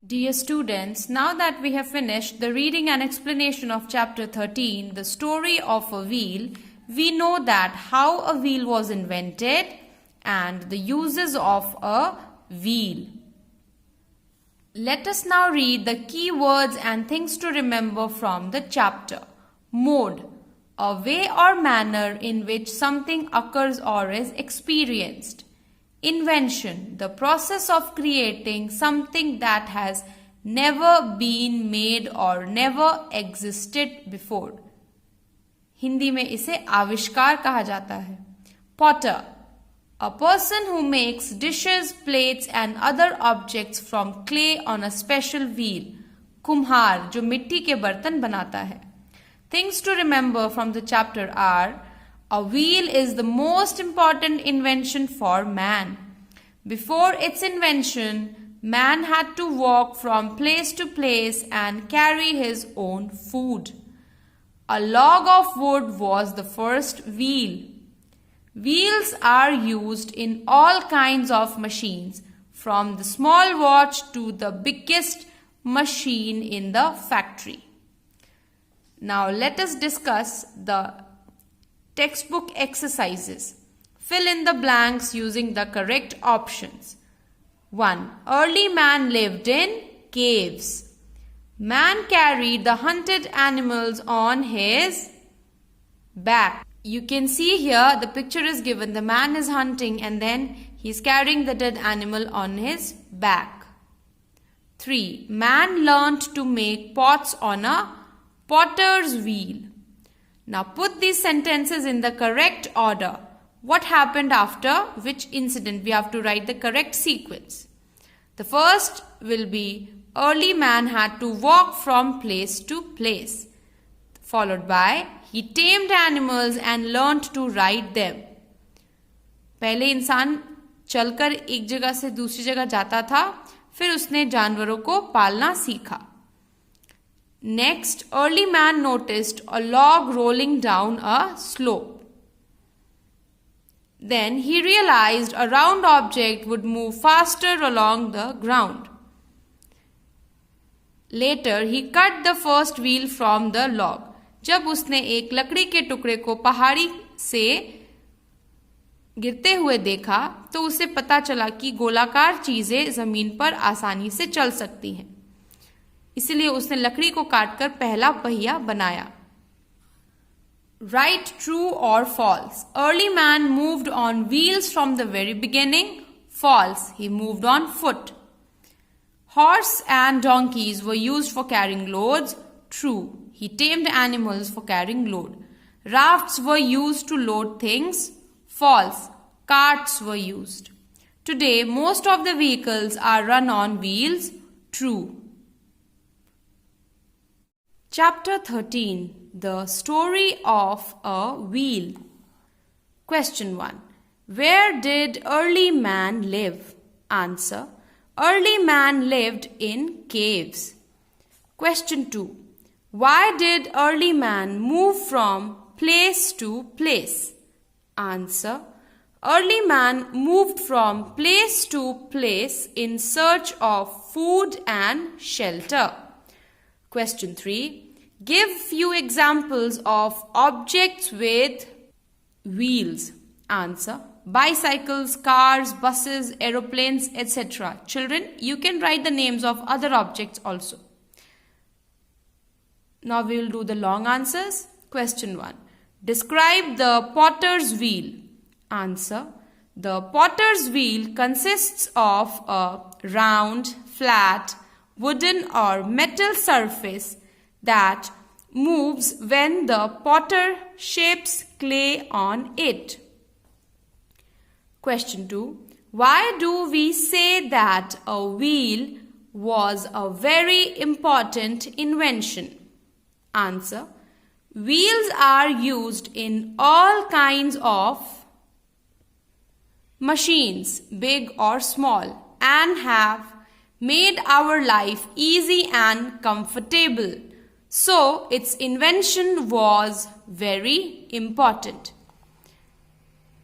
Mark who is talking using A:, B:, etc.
A: Dear students, now that we have finished the reading and explanation of chapter 13, the story of a wheel, we know that how a wheel was invented and the uses of a wheel. Let us now read the key words and things to remember from the chapter. Mode, a way or manner in which something occurs or is experienced. Invention, the process of creating something that has never been made or never existed before. Hindi में इसे आविष्कार कहा जाता है. Potter, a person who makes dishes, plates and other objects from clay on a special wheel. कुम्हार, जो मिट्टी के बर्तन बनाता है. Things to remember from the chapter are: a wheel is the most important invention for man. Before its invention, man had to walk from place to place and carry his own food. A log of wood was the first wheel. Wheels are used in all kinds of machines, from the small watch to the biggest machine in the factory. Now let us discuss the textbook exercises. Fill in the blanks using the correct options. 1. Early man lived in caves. Man carried the hunted animals on his back. You can see here the picture is given. The man is hunting and then he is carrying the dead animal on his back. 3. Man learned to make pots on a potter's wheel. Now put these sentences in the correct order. What happened after which incident? We have to write the correct sequence. The first will be early man had to walk from place to place. Followed by he tamed animals and learned to ride them. पहले इंसान चलकर एक जगह से दूसरी जगह जाता था, फिर उसने जानवरों को पालना सीखा. Next, early man noticed a log rolling down a slope. Then he realized a round object would move faster along the ground. Later, he cut the first wheel from the log. जब उसने एक लकड़ी के टुकड़े को पहाड़ी से गिरते हुए देखा, तो उसे पता चला कि गोलाकार चीजें जमीन पर आसानी से चल सकती हैं. इसलिए उसने लकड़ी को काटकर पहला पहिया बनाया. Write true or false. Early man moved on wheels from the very beginning. False. He moved on foot. Horse and donkeys were used for carrying loads. True. He tamed animals for carrying load. Rafts were used to load things. False. Carts were used. Today, most of the vehicles are run on wheels. True. Chapter 13. The story of a wheel. Question 1. Where did early man live? Answer. Early man lived in caves. Question 2. Why did early man move from place to place? Answer. Early man moved from place to place in search of food and shelter. Question 3. Give few examples of objects with wheels. Answer. Bicycles, cars, buses, aeroplanes, etc. Children, you can write the names of other objects also. Now we will do the long answers. Question 1. Describe the potter's wheel. Answer. The potter's wheel consists of a round, flat, wooden or metal surface that moves when the potter shapes clay on it. Question 2. Why do we say that a wheel was a very important invention? Answer. Wheels are used in all kinds of machines, big or small, and have made our life easy and comfortable. So, its invention was very important.